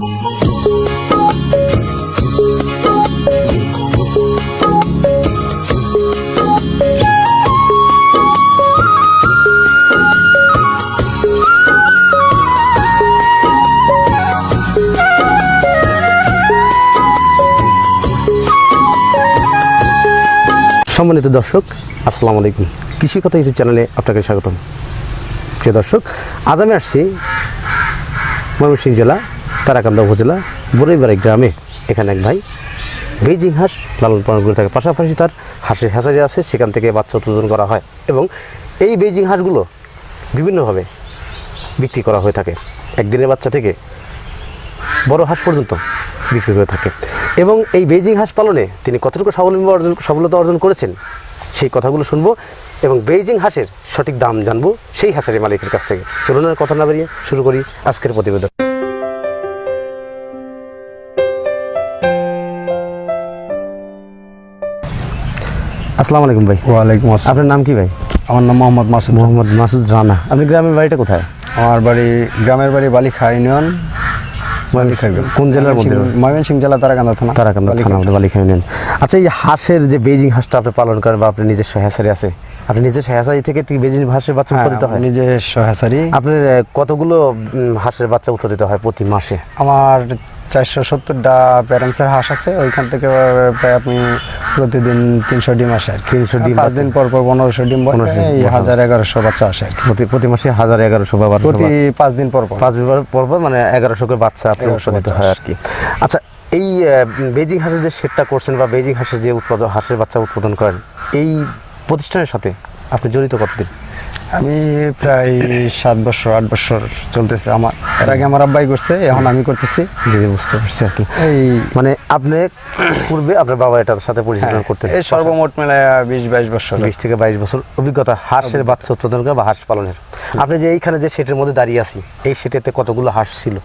সম্মানিত দর্শক, আসসালামু আলাইকুম। কৃষি কথা ইউটিউব চ্যানেলে আপনাকে স্বাগতম। প্রিয় দর্শক, আজ আমি আসছি ময়মনসিংহ জেলা তারাকান্দা উপজেলা বড়ইবাড়ি গ্রামে। এখানে এক ভাই বেজিং হাঁস লালন পালন করে থাকে, পাশাপাশি তার হাঁসের হ্যাচারি আছে, সেখান থেকে বাচ্চা উৎপাদন করা হয় এবং এই বেজিং হাঁসগুলো বিভিন্নভাবে বিক্রি করা হয়ে থাকে। একদিনের বাচ্চা থেকে বড় হাঁস পর্যন্ত বিক্রি করে থাকে এবং এই বেজিং হাঁস পালনে তিনি কতটুকু সফলতা অর্জন করেছেন সেই কথাগুলো শুনবো এবং বেজিং হাঁসের সঠিক দাম জানবো সেই হাঁসের মালিকের কাছ থেকে। চলুন আর কথা না বেরিয়ে শুরু করি আজকের প্রতিবেদন। আসসালামু আলাইকুম ভাই। ওয়ালাইকুম আসসালাম। আপনার নাম কি ভাই? আমার নাম মোহাম্মদ মাসুদ। মোহাম্মদ মাসুদ রানা। আপনি গ্রামের বাড়িটা কোথায়? আমার গ্রামের বাড়ি বালিখা ইউনিয়ন। কোন জেলার মধ্যে? ময়মনসিংহ জেলা তারাকান্দা থানা। তারাকান্দা থানা, বালিখা ইউনিয়ন। আচ্ছা, এই হাঁসের যে বেজিং হাঁসটা আপনি পালন করেন বা আপনার নিজস্ব হ্যাচারি আছে, আপনি নিজস্ব হ্যাচারি থেকে বেজিং হাঁসের বাচ্চা উৎপাদিত হয়? নিজস্ব হ্যাচারি। আপনার কতগুলো হাঁসের বাচ্চা উৎপাদিত হয় প্রতি মাসে? আমার 470টা প্যারেন্টসের হাঁস আছে, ওইখান থেকে প্রায় আপনি প্রতিদিন 300 ডিম আসে আর 300 ডিম, 5 দিন পর 1500 ডিম বসে, 1000-1100 বাচ্চা আসে প্রতি মাসে 1000-1100 বা প্রতি 5 দিন পর 5 দিন পর মানে 1100 করে বাচ্চা আপনার উৎপাদিত হয় আর কি। আচ্ছা, এই বেজিং হাঁসের যে সেটটা করছেন বা বেজিং হাঁসের যে হাঁসের বাচ্চা উৎপাদন করেন, এই প্রতিষ্ঠানের সাথে আপনি জড়িত কতদিন? আমি প্রায় 7 বছর 8 বছর চলতেছে। আমার এর আগে আমার আব্বাই করছে, এখন আমি করতেছি। জি, বুঝতে পারছি আর কি। এই মানে আপনি পূর্বে আপনার বাবা এটার সাথে পরিচালনা করতেন? এই সর্বমোট মেলায় 20-22 বছর, 20 থেকে 22 বছর অভিজ্ঞতা হাঁসের বাচ্চা উৎপাদন করা বা হাঁস পালনের। আপনি যে এইখানে যে সেটের মধ্যে দাঁড়িয়ে আছি, এই সেটেতে কতগুলো হাঁস ছিল?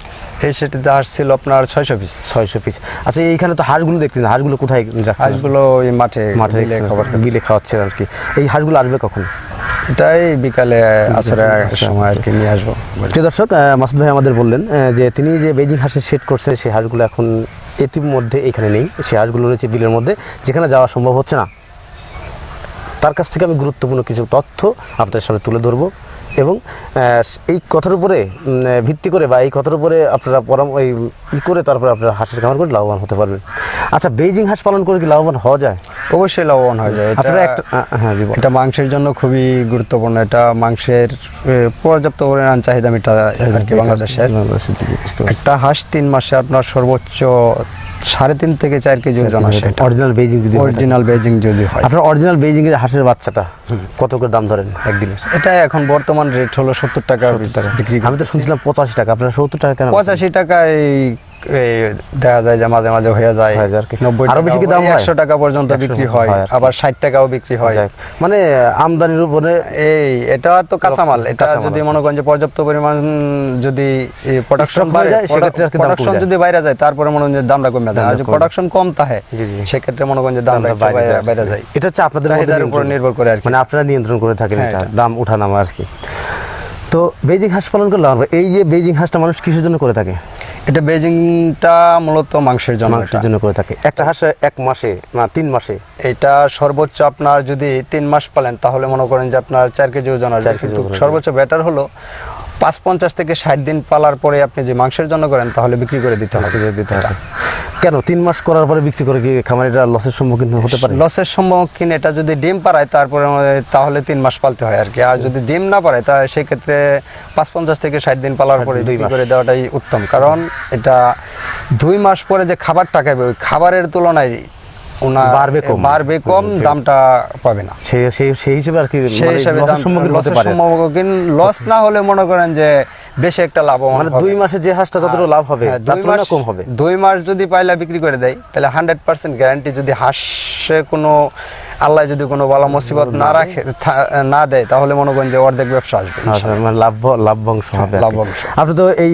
এই সেটিতে হাঁস ছিল আপনার 600 পিস। 600 পিস। আচ্ছা, এইখানে তো হাঁসগুলো দেখতেছেন, হাঁসগুলো কোথায় রাখছেন? হাঁসগুলো এই মাঠে বিলে খাওয়াচ্ছেন আর কি। এই হাঁসগুলো আসবে কখন? এটাই বিকালে আসরের সময় আর কি নিয়ে আসবো। প্রিয় দর্শক, মাসুদ ভাই আমাদের বললেন যে তিনি যে বেজিং হাঁসের সেট করছেন, সেই হাঁসগুলো এখন ইতিমধ্যে এখানে নেই। সেই হাঁসগুলো রয়েছে বিলের মধ্যে, যেখানে যাওয়া সম্ভব হচ্ছে না। তার কাছ থেকে আমি গুরুত্বপূর্ণ কিছু তথ্য আপনাদের সামনে তুলে ধরবো এবং এই কথার উপরে ভিত্তি করে বা এই কথার উপরে আপনারা করে তারপরে আপনারা হাঁসের খামার করে লাভবান হতে পারবেন। আচ্ছা, বেজিং হাঁস পালন করে কি লাভবান হওয়া যায়? অবশ্যই লাভবান হয়ে যায়। এটা মাংসের জন্য খুবই গুরুত্বপূর্ণ। এটা মাংসের পর্যাপ্ত পরিমাণ চাহিদা মেটায় আর কি বাংলাদেশের। একটা হাঁস 3 মাসে আপনার সর্বোচ্চ 3.5 থেকে 4 কেজি ওজন আসে। অরিজিনাল বেজিং যদি হয়। আপনার অরিজিনাল বেজিং এর হাঁসের বাচ্চাটা কত করে দাম ধরেন একদিনের? এটা এখন বর্তমান রেট হলো 70 টাকা বিক্রি। আমি তো শুনছিলাম 85 টাকা। আপনারা 70 টাকা কেন? 85 টাকায় দেখা যায় যে মাঝে মাঝে হয়ে যায় 90 আরো বেশি কি দাম হয়? 100 টাকা পর্যন্ত বিক্রি হয়, আবার 60 টাকাও বিক্রি হয়। মানে আমদানির উপরে এটা তো কাঁচামাল। এটা যদি মনে করেন যে পর্যাপ্ত পরিমাণ যদি প্রোডাকশন যদি বাইরে যায়, তারপরে মনে করেন যে দামটা কমে যায়। আর যদি প্রোডাকশন কম থাকে, সেক্ষেত্রে মনে করেন যে দামটা বাইরে যায়। এটা হচ্ছে আপনাদের উপর নির্ভর করে আর কি। মানে আপনারা নিয়ন্ত্রণ করে থাকেন এটা দাম ওঠানামা আর কি। তো বেজিং হাঁস পালন করলে এই যে বেজিং হাঁসটা মানুষ কিসের জন্য করে থাকে? এটা বেজিংটা মূলত মাংসের জন্য করে থাকে। একটা হাঁস 1 মাসে না 3 মাসে? এটা সর্বোচ্চ আপনার যদি 3 মাস পালেন তাহলে মনে করেন যে আপনার 4 কেজি ওজন আসবে। কিন্তু সর্বোচ্চ বেটার হলো 50 থেকে 60 দিন পালার পরে আপনি যে মাংসের জন্য করেন তাহলে বিক্রি করে দিতে হবে। কেন 3 মাস করার পরে বিক্রি করে কি খামারিরা লসের সম্মুখীন হতে পারে? লসের সম্মুখীন এটা যদি ডিম পাড়ায় তারপরে তাহলে 3 মাস পালতে হয় আর কি। আর যদি ডিম না পারে তাহলে সেক্ষেত্রে 50 থেকে 60 দিন পালার পরে বিক্রি করে দেওয়াটাই উত্তম। কারণ এটা 2 মাস পরে যে খাবারটা খাবে, ওই খাবারের তুলনায় বাড়বে কম, দামটা পাবে না। সেই হিসেবে আর কি লস না হলে মনে করেন যে বেশি একটা লাভ, মানে 2 মাসে যে হাঁসটা যতটা লাভ হবে তার তুলনায় কম হবে। 2 মাস যদি পাইলা বিক্রি করে দেয় তাহলে 100% গ্যারান্টি। যদি হাঁসে কোনো আল্লাহ যদি কোনো বালা মুসিবত না দেয় তাহলে মনে করেন যে অর্ধেক ব্যবসা আসবে, মানে লাভবাংশ হবে। আপনি তো এই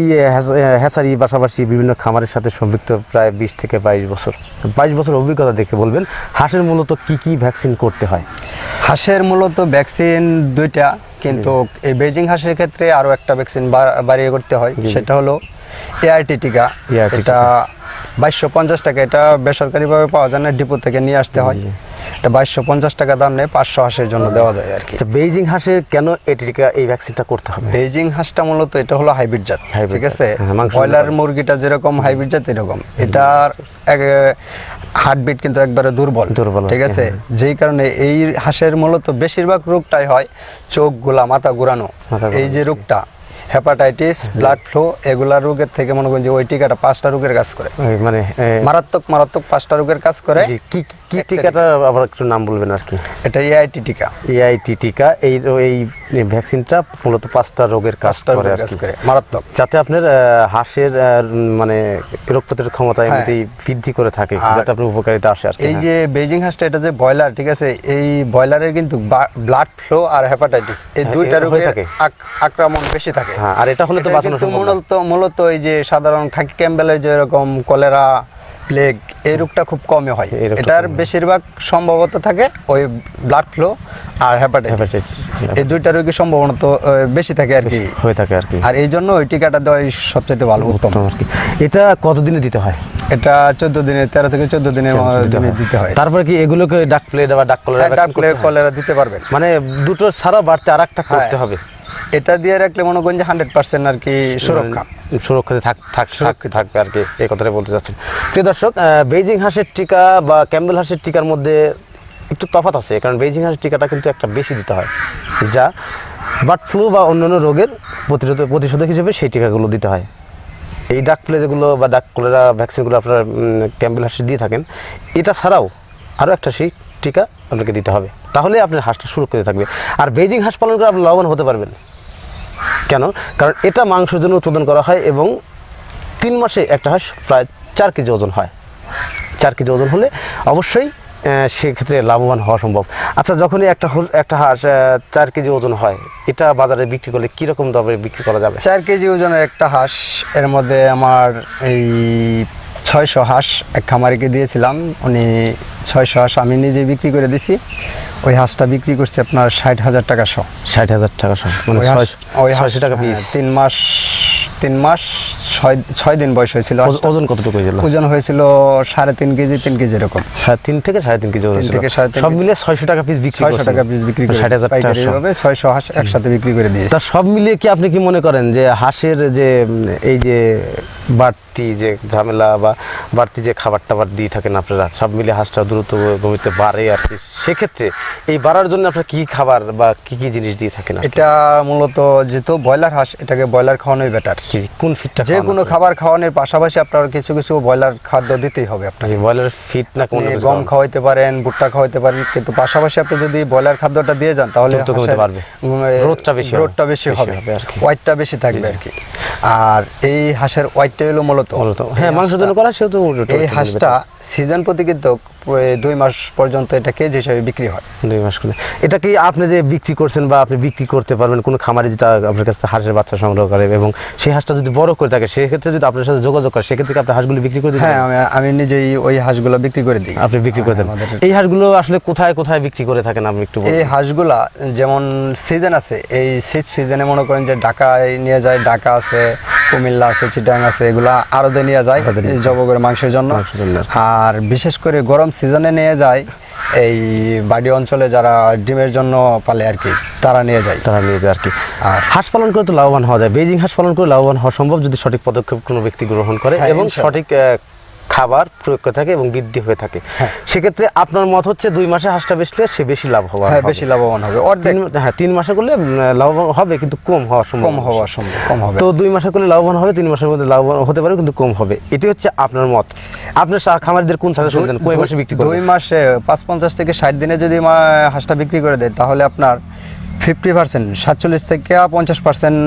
হ্যাচারি পাশাপাশি বিভিন্ন খামারের সাথে সম্পৃক্ত প্রায় 20 থেকে 22 বছর অভিজ্ঞতা দেখে বলবেন, হাঁসের মূলত কি ভ্যাকসিন করতে হয়? হাঁসের মূলত ভ্যাকসিন 2টা, কিন্তু এই বেজিং হাঁসের ক্ষেত্রে আরো একটা ভ্যাকসিন বাড়িয়ে করতে হয়। সেটা হলো এআরটি টিকা, ART এটা 2250 টাকা। এটা বেসরকারিভাবে পাওয়া যায় না, ডিপো থেকে নিয়ে আসতে হয়। এটা 2250 টাকা দাম নেই, 500 হাঁসের জন্য দেওয়া যায় আর কি। আচ্ছা, বেইজিং হাঁসের কেন এই টিকা, এই ভ্যাকসিনটা করতে হবে? বেইজিং হাঁসটা মূলত এটা হলো হাইব্রিড জাত, Hybrid ঠিক জাত, আছে। হ্যাঁ, মাংস ব্রয়লার মুরগিটা যেরকম হাইব্রিড জাত এরকম, এটার হার্টবিট কিন্তু একবারে দুর্বল, দুর্বল, ঠিক আছে। যেই কারণে এই হাঁসের মূলত বেশিরভাগ রোগটাই হয় চোখগুলা, মাথা ঘুরানো, মাথা এই যে রোগটা হেপাটাইটিস, ব্লাড ফ্লো, এগুলা রোগের থেকে মনে করেন যে ওই টিকাটা 5টা রোগের কাজ করে, ওই মানে মারাত্মক 5টা রোগের কাজ করে। কি কি টিকাটা আবার একটু নাম বলবেন আর কি? এটা এআইটি টিকা, এআইটি টিকা। এই ভ্যাকসিনটা মূলত 5টা রোগের কাজ 5টা করে রোগের আর কাজ কি, করে, মারাত্মক। যাতে আপনার হাঁসের মানে রোগ প্রতিরোধ ক্ষমতা এমনিতেই বৃদ্ধি করে থাকে, যাতে আপনার উপকারিতা আসে আর কি। এই যে বেইজিং হাঁসটা, এটা যে ব্রয়লার, ঠিক আছে, এই ব্রয়লারের কিন্তু ব্লাড ফ্লো আর হেপাটাইটিস এই দুইটা হয়ে রোগের থাকে। আক্রমণ বেশি থাকে। হ্যাঁ, আর এটা হলে তো এটা বাঁচানো কিন্তু সম্ভব না। মূলত এই যে সাধারণ খাকি ক্যাম্বেলের যে এরকম কলেরা, প্লেগ, এই রোগটা খুব কমই হয়। এই রোগটা এটার বেশিরভাগ সম্ভবত থাকে ওই ব্লাড ফ্লো আর হেপাটাইটিস, Hepatitis। এই দুইটা রোগী সম্ভাবনা তো বেশি থাকে আর কি, হয়ে থাকে আর কি। আর এই জন্য ওই টিকাটা দেওয়াই সবচেয়ে ভালো, উত্তম। আর কি এটা কতদিনে দিতে হয়? এটা 14 দিনে, 13 থেকে 14 দিনের দিনে দিতে হয়। তারপরে কি এগুলোকে ডাক প্লেট বা ডাক কলেরা ডাক প্লেগ, কলেরা দিতে পারবেন। মানে দুটো ছাড়া বাড়তে আরেকটা করতে হবে? এটা দিয়ে রাখলে মনে করেন যে 100% আর কি সুরক্ষা, সুরক্ষিত থাকবে আর কি, এই কথাটাই বলতে চাচ্ছেন। প্রিয় দর্শক, বেইজিং হাঁসের টিকা বা ক্যাম্বেল হাঁসের টিকার মধ্যে একটু তফাৎ আছে, কারণ বেইজিং হাঁসের টিকাটা কিন্তু একটা বেশি দিতে হয়, যা বার্ড ফ্লু বা অন্যান্য রোগের প্রতিষেধক হিসেবে সেই টিকাগুলো দিতে হয়। এই ডাক প্লেগুলো বা ডাক কলেরা ভ্যাকসিনগুলো আপনারা ক্যাম্বেল হাঁসে দিয়ে থাকেন। এটা ছাড়াও আরও একটা সেই টিকা আপনাকে দিতে হবে, তাহলে আপনার হাঁসটা সুরক্ষিত থাকবে। আর বেইজিং হাঁস পালন করে আপনি লাভবান হতে পারবেন। কেন? কারণ এটা মাংসের জন্য উৎপাদন করা হয় এবং 3 মাসে একটা হাঁস প্রায় 4 কেজি ওজন হয়। 4 কেজি ওজন হলে অবশ্যই সেক্ষেত্রে লাভবান হওয়া সম্ভব। আচ্ছা, যখনই একটা হাঁস 4 কেজি ওজন হয়, এটা বাজারে বিক্রি করলে কীরকম দামে বিক্রি করা যাবে? 4 কেজি ওজনের একটা হাঁস, এর মধ্যে আমার এই 600 হাঁস এক খামারিকে দিয়েছিলাম, উনি 600 হাঁস আমি নিজে বিক্রি করে দিছি। ওই হাঁসটা বিক্রি করছে আপনার 60,000 টাকা শো। 60,000 টাকা সহ, মানে ওই 600 টাকা পিস। 3 মাস 6 দিন বয়স হয়েছিল। ওজন কতটুকু হয়েছিল? ওজন হয়েছিল 3.5 কেজি, 3 কেজি এরকম। 3 থেকে 3.5 কেজি ওজন 3 ছিল। থেকে 3.5 সব মিলিয়ে 600 টাকা পিস বিক্রি 600 টাকা পিস বিক্রি করে 60,000 টাকা পাইকারি সহ। ভাবে 600 হাঁস একসাথে বিক্রি করে দিয়েছে। তা সব মিলিয়ে কি আপনি কি মনে করেন যে হাঁসের যে এই যে বাড়তি যে ঝামেলা বা বাড়তি যে খাবার টাবার দিয়ে থাকেন আপনারা, সব মিলিয়ে হাঁসটা দ্রুত গতিতে বাড়ে আর কি, সেক্ষেত্রে এই বাড়ার জন্য আপনারা কী খাবার বা কী কী জিনিস দিয়ে থাকেন? এটা মূলত যেহেতু ব্রয়লার হাঁস, এটাকে ব্রয়লার খাওয়ানোই বেটার। কোন ফিডটা? যে কোনো খাবার খাওয়ানোর পাশাপাশি আপনার কিছু কিছু ব্রয়লার খাদ্য দিতেই হবে আপনাকে। ব্রয়লার ফিড না কোন আপনি গম খাওয়াইতে পারেন, ভুট্টা খাওয়াইতে পারেন, কিন্তু পাশাপাশি আপনি যদি ব্রয়লার খাদ্যটা দিয়ে যান তাহলে দ্রুত কমতে হাঁসের পারবে, গ্রোথটা বেশি হবে হবে, আর কি। ওয়েটটা বেশি থাকবে আর কি। আর এই হাঁসের ওয়েটটা হলো মূলত, হ্যাঁ, মাংসের জন্য করা, সেহেতু এই হাঁসটা সিজন প্রতি কিন্তু 2 মাস পর্যন্ত এটা কেজি হিসেবে বিক্রি হয়। 2 মাস করে। এটা কি আপনি যে বিক্রি করছেন বা আপনি বিক্রি করতে পারবেন কোনো খামারে যেটা আপনার কাছে হাঁসের বাচ্চা সংগ্রহ করে এবং সেই হাঁসটা যদি বড় করে থাকে, সেক্ষেত্রে যদি আপনার সাথে যোগাযোগ করে, সেক্ষেত্রে কি আপনি হাঁসগুলো বিক্রি করে দিতে হ্যাঁ, আমি নিজেই ওই হাঁসগুলো বিক্রি করে দিই। আপনি বিক্রি করে দেন? আমাদের এই হাঁসগুলো আসলে কোথায় কোথায় বিক্রি করে থাকেন আপনি একটু বলুন? এই হাঁসগুলা যেমন সিজন আছে, এই শীত সিজনে মনে করেন যে ঢাকায় নিয়ে যায়, ঢাকা আছে, কুমিল্লা আছে, চিটাং আছে, এগুলা আড়তে নিয়ে যায় জবগের মাংসের জন্য। আর বিশেষ করে গরম সিজনে নিয়ে যায় এই বাড়ি অঞ্চলে যারা ডিমের জন্য পালে আর কি, তারা নিয়ে যায় আর কি। আর হাঁস পালন করে তো লাভবান হওয়া যায়। বেইজিং হাঁস পালন করে লাভবান হওয়া সম্ভব যদি সঠিক পদক্ষেপ কোনো ব্যক্তি গ্রহণ করে এবং সঠিক খাবার প্রয়োগ করে থাকে এবং বৃদ্ধি হয়ে থাকে। সেক্ষেত্রে আপনার মত হচ্ছে 2 মাসে হাঁসটা বেচলে সে বেশি লাভ হবে। হ্যাঁ, বেশি লাভবান হবে। অর্ধেক, হ্যাঁ, 3 মাসে করলে লাভবান হবে কিন্তু কম হবে। তো 2 মাসে করলে লাভবান হবে, 3 মাসের মধ্যে লাভবান হতে পারে কিন্তু কম হবে। এটি হচ্ছে আপনার মত। আপনার খামারিদের কোন সাজেশন দেন, কয় মাসে বিক্রি করবেন? 2 মাসে 55 থেকে 60 দিনে যদি হাঁসটা বিক্রি করে দেয় তাহলে আপনার 50%, 47 থেকে 50%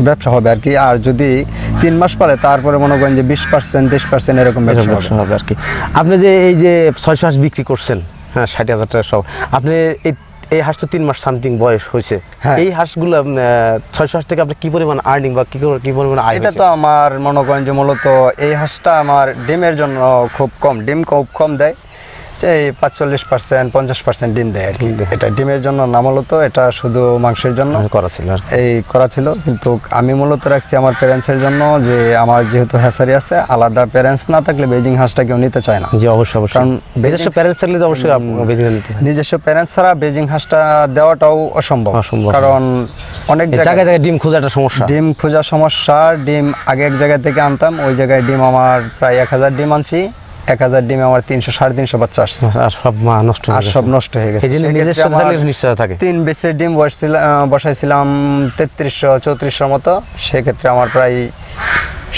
ব্যবসা হবে আর কি। আর যদি 3 মাস পরে তারপরে মনে করেন যে 20%, 30% এরকম ব্যবসা হবে আর কি। আপনি যে এই যে 600 হাঁস বিক্রি করছেন, হ্যাঁ, 60,000 টাকা সহ, আপনি এই হাঁস তো 3 মাস সামথিং বয়স হয়েছে, এই হাঁসগুলো 600 হাঁস থেকে আপনি কি পরিমাণ আর্নিং বা কি পরিমাণ আয়? এটা তো আমার মনে করেন যে মূলত এই হাঁসটা আমার ডিমের জন্য খুব কম, ডিম খুব কম দেয়। এই 45% 50% ডিম দেয় আর কি। এটা ডিমের জন্য না, মূলত এটা শুধু মাংসের জন্য করা ছিল আর কি। এই করা ছিল, কিন্তু আমি মূলত রাখছি আমার প্যারেন্টসের জন্য, যে আমার যেহেতু হ্যাচারি আছে, আলাদা প্যারেন্টস না থাকলে বেজিং হাঁসটা কেউ নিতে চায় না। জি অবশ্যই অবশ্যই, কারণ নিজস্ব প্যারেন্টস থাকলে তো অবশ্যই বেজিং নিতে হয়। নিজস্ব প্যারেন্টস ছাড়া বেজিং হাঁসটা দেওয়াটাও অসম্ভব, অসম্ভব। কারণ অনেক এই জায়গায় জায়গায় ডিম খোঁজা একটা সমস্যা। ডিম খোঁজা সমস্যা। ডিম আগে এক জায়গা থেকে আনতাম, ওই জায়গায় ডিম আমার প্রায় 1000 ডিম আনছি, 1000 ডিমে আমার 300 350 বাচ্চা আসছে, আর সব নষ্ট আর সব নষ্ট হয়ে গেছে। এই জন্য সেক্ষেত্রে নিজস্ব আমার থাকলে নিশ্চয় থাকে। 3 বেসের ডিম বসাইছিলাম 3300 3400 মতো, সেক্ষেত্রে আমার প্রায়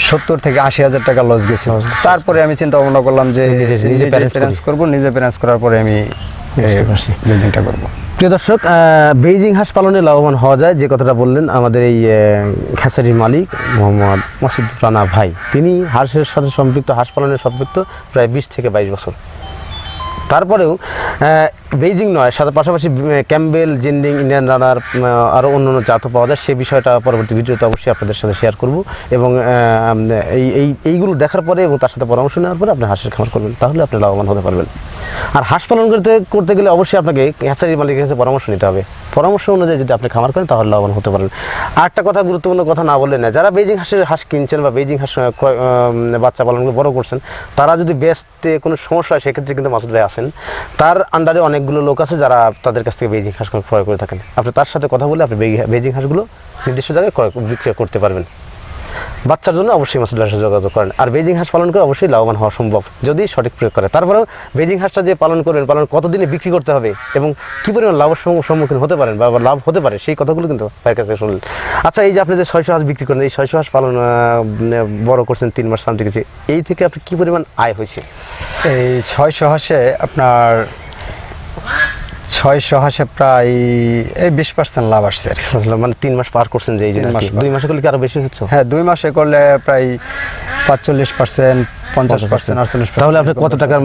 70 থেকে 80,000 টাকা লস গেছে। তারপরে আমি চিন্তা ভাবনা করলাম যে নিজে প্যারেন্টস করবো, নিজে প্যারেন্টস করার পরে আমি বেজিংটা করবো। প্রিয় দর্শক, বেইজিং হাঁস পালনে লাভবান হওয়া যায়, যে কথাটা বললেন আমাদের এই খাসারির মালিক মোহাম্মদ মাসুদ রানা ভাই, তিনি হাঁসের সাথে সম্পৃক্ত, হাঁস পালনের সম্পৃক্ত প্রায় 20 থেকে 22 বছর। তারপরেও বেইজিং নয়, সাথে পাশাপাশি ক্যাম্বেল, জেন্ডিং, ইন্ডিয়ান রানার আরও অন্যান্য জাতও পাওয়া যায়। সেই বিষয়টা পরবর্তী ভিডিওতে অবশ্যই আপনাদের সাথে শেয়ার করব, এবং এইগুলো দেখার পরে এবং তার সাথে পরামর্শ নেওয়ার পরে আপনি হাঁসের খামার করবেন, তাহলে আপনি লাভবান হতে পারবেন। আর হাঁস পালন করতে গেলে অবশ্যই আপনাকে হ্যাচারি মালিকের কাছে পরামর্শ নিতে হবে। পরামর্শ অনুযায়ী যদি আপনি খামার করেন তাহলে লাভবান হতে পারেন। আর একটা কথা, গুরুত্বপূর্ণ কথা না বললে না, যারা বেইজিং হাঁস কিনছেন বা বেইজিং হাঁস বাচ্চা পালনগুলো বড় করছেন, তারা যদি বেচতে কোনো সমস্যা হয়, সেক্ষেত্রে কিন্তু মাসুদ ভাই আছেন, তার আন্ডারে অনেকগুলো লোক আছে যারা তাদের কাছ থেকে বেইজিং হাঁস ক্রয় করে থাকেন। আপনি তার সাথে কথা বলে আপনি বেইজিং হাঁসগুলো নির্দিষ্ট জায়গায় বিক্রয় করতে পারবেন। বাচ্চার জন্য অবশ্যই মাসুদ ভাইয়ের সাথে যোগাযোগ করেন। আর বেইজিং হাঁস পালন করে অবশ্যই লাভবান হওয়া সম্ভব যদি সঠিক প্রয়োগ করে। তারপরেও বেইজিং হাঁসটা যে পালন করবেন, পালন কতদিনে বিক্রি করতে হবে এবং কী পরিমাণ লাভের সম্মুখীন হতে পারেন বা লাভ হতে পারে, সেই কথাগুলো কিন্তু ভাইয়ের কাছে শুনলেন। আচ্ছা, এই যে আপনি যে 600 হাঁস বিক্রি করেন, এই 600 হাঁস পালন বড় করছেন 3 মাস সামথিং, এই থেকে আপনি কী পরিমাণ আয় হয়েছে? এই 600 হাঁসে আপনার 600 হাঁসে প্রায় এই 20% লাভ আসছে আর কি। মানে 3 মাস পার করছেন, যে এই 2 মাসে করলে কি আরো বেশি হচ্ছে? হ্যাঁ, 2 মাসে করলে প্রায় 45%, 50%, 48%। তাহলে আপনি কত টাকার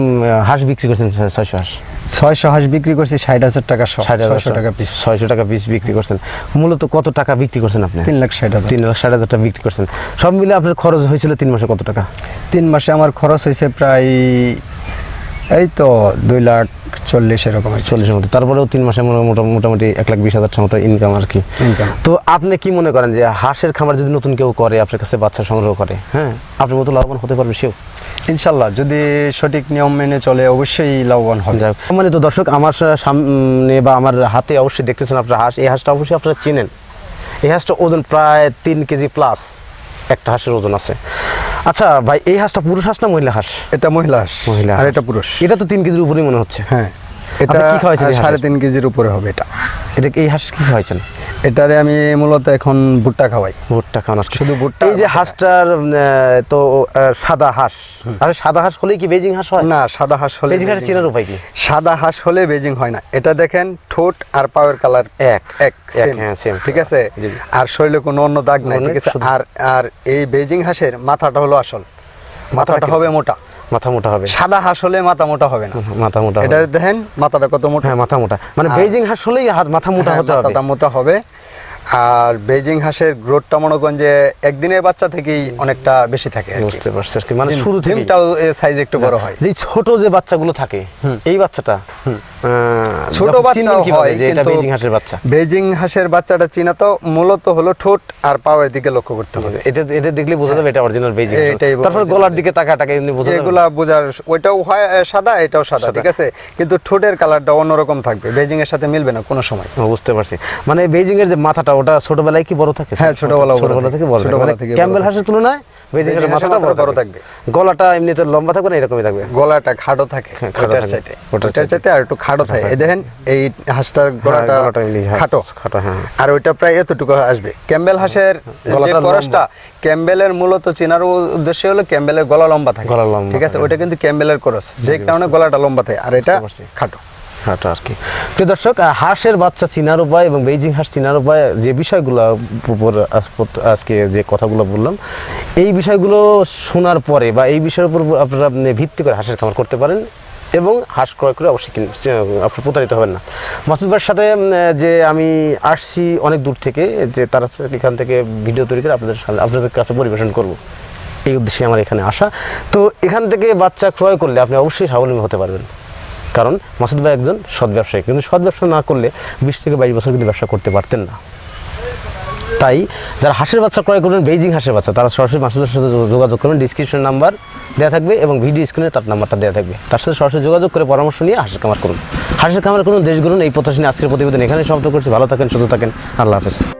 হাঁস বিক্রি করছেন? 600 হাঁস 600 হাঁস বিক্রি করছি 60,000 টাকা, 600 টাকা পিস। 600 টাকা পিস বিক্রি করছেন। মূলত কত টাকা বিক্রি করছেন আপনি? 3,60,000। 3,60,000 টাকা বিক্রি করছেন। সব মিলে আপনার খরচ হয়েছিল 3 মাসে কত টাকা? 3 মাসে আমার খরচ হয়েছে প্রায় এই তো 2,40,000 এরকম। 40 মতো। তারপরেও 3 মাসে মোটামুটি 1,20,000 মতো ইনকাম আর কি। তো আপনি কি মনে করেন যে হাঁসের খামার যদি নতুন কেউ করে, আপনার কাছে বাচ্চা সংগ্রহ করে, হ্যাঁ, আপনার মতো লাভবান হতে পারবে সেও? ইনশাল্লাহ, যদি সঠিক নিয়ম মেনে চলে অবশ্যই লাভবান হবে। সম্মানিত দর্শক, আমার সামনে বা আমার হাতে অবশ্যই দেখতেছেন আপনারা হাঁস। এই হাঁসটা অবশ্যই আপনারা চেনেন। এই হাঁসটা ওজন প্রায় 3 কেজি প্লাস একটা হাঁসের ওজন আছে। আচ্ছা ভাই, এই হাঁসটা পুরুষ হাঁস না মহিলা হাঁস? এটা মহিলা হাঁস, আর এটা পুরুষ। এটা তো 3 কেজির উপরেই মনে হচ্ছে। হ্যাঁ, এটা কি খাওয়াইছেন? 3.5 কেজির উপরে হবে এটা। এই হাঁস কি খাওয়াইছেন? এটারে আমি মূলত এখন ভুট্টা খাওয়াই। ভুট্টা খাওয়ানো, শুধু ভুট্টা। এই যে হাঁসটার তো সাদা হাঁস, আর সাদা হাঁস হলেই কি বেজিং হাঁস হয়? না, সাদা হাঁস হলে বেজিং হাঁস চেনার উপায় কি? সাদা হাঁস হলে বেজিং হয় না। এটা দেখেন, ঠোঁট আর পায়ের কালার এক সেম, ঠিক আছে, আর শরীরে কোনো অন্য দাগ নাই, ঠিক আছে। আর এই বেজিং হাঁসের মাথাটা হলো আসল, মাথাটা হবে মোটা, মাথা মোটা হবে। সাদা হাঁস হলে মাথা মোটা হবে না, মাথা মোটা। এটা দেখেন মাথাটা কত মোটা। হ্যাঁ, মাথা মোটা, মানে বেজিং হাঁস হলেই মাথা মোটা হতে হবে, মাথাটা মোটা হবে। আর বেজিং হাঁসের গ্রোথটা মনে করেন যে একদিনের বাচ্চা থেকেই অনেকটা বেশি থাকে। বুঝতে পারছি, মানে শুরু থেকে ডিমটাও সাইজ একটু বড় হয়। যে ছোট যে বাচ্চাগুলো থাকে, এই বাচ্চাটা ছোট বাচ্চা হয়, এটা বেজিং হাঁসের বাচ্চা। বেজিং হাঁসের বাচ্চাটা চিনা তো মূলত হলো ঠোঁট আর পায়ের দিকে লক্ষ্য করতে হবে। এটা দেখলে বোঝা যাবে এটা অরিজিনাল বেজিং। তারপর গলার দিকে তাকাটাকে এমনি বোঝা যাবে। এগুলা বোঝার, ওইটাও হয় সাদা, এটাও সাদা, ঠিক আছে, কিন্তু ঠোঁটের কালারটা অন্যরকম থাকবে, বেজিং এর সাথে মিলবে না কোনো সময়। বুঝতে পারছি, মানে বেজিং এর যে মাথাটা ওটা ছোটবেলায় কি বড় থাকে? হ্যাঁ, ছোটবেলা থেকে বড় থাকে। ক্যাম্বেল হাঁসের তুলনায় বেজিং এর মাথাটা বড় থাকবে। গলাটা এমনিতে লম্বা থাকবে না, এরকমই থাকবে। গলাটা খাটো থাকে, ওটার চাইতে আর একটু খাটো থাকে। এই দেখেন, এই হাঁসটার গলাটা খাটো, হ্যাঁ, আর ওইটা প্রায় এতটুকু আসবে। ক্যাম্বেল হাঁসের যে করসটা, ক্যাম্বেলের মূলত চেনার উদ্দেশ্য হলো ক্যাম্বেলের গলা লম্বা থাকে, ঠিক আছে, ওইটা কিন্তু ক্যাম্বেলের করস, যে কারণে গলাটা লম্বা থাকে, আর এটা খাটো আর কি। প্রিয় দর্শক, হাঁসের বাচ্চা চিনার উপায় এবং বেইজিং হাঁস চিনার উপায়, যে বিষয়গুলো উপর আজকে যে কথাগুলো বললাম, এই বিষয়গুলো শোনার পরে বা এই বিষয়ের উপর আপনারা ভিত্তি করে হাঁসের খামার করতে পারেন এবং হাঁস ক্রয় করে অবশ্যই আপনি প্রতারিত হবেন না। মাসুদ ভাইয়ের সাথে যে আমি আসছি অনেক দূর থেকে, যে তারা এখান থেকে ভিডিও তৈরি করে আপনাদের কাছে পরিবেশন করব, এই উদ্দেশ্যে আমার এখানে আসা। তো এখান থেকে বাচ্চা ক্রয় করলে আপনি অবশ্যই স্বাবলম্বী হতে পারবেন, কারণ মাসুদ ভাই একজন সৎ ব্যবসায়ী, কিন্তু সৎ ব্যবসা না করলে 20 থেকে 22 বছর কিন্তু ব্যবসা করতে পারতেন না। তাই যারা হাঁসের বাচ্চা ক্রয় করবেন, বেইজিং হাঁসের বাচ্চা, তারা সরাসরি মাসুদের সাথে যোগাযোগ করবেন। ডিসক্রিপশন নাম্বার দেওয়া থাকবে এবং ভিডিও স্ক্রিনে তার নাম্বারটা দেওয়া থাকবে। তার সাথে সরাসরি যোগাযোগ করে পরামর্শ নিয়ে হাঁসের খামার করুন। হাঁসের খামার করুন, দেশ গড়ুন। এই প্রত্যাশা নিয়ে আজকের প্রতিবেদন এখানে সমাপ্ত করছি। ভালো থাকেন, সুস্থ থাকেন। আল্লাহ হাফেজ।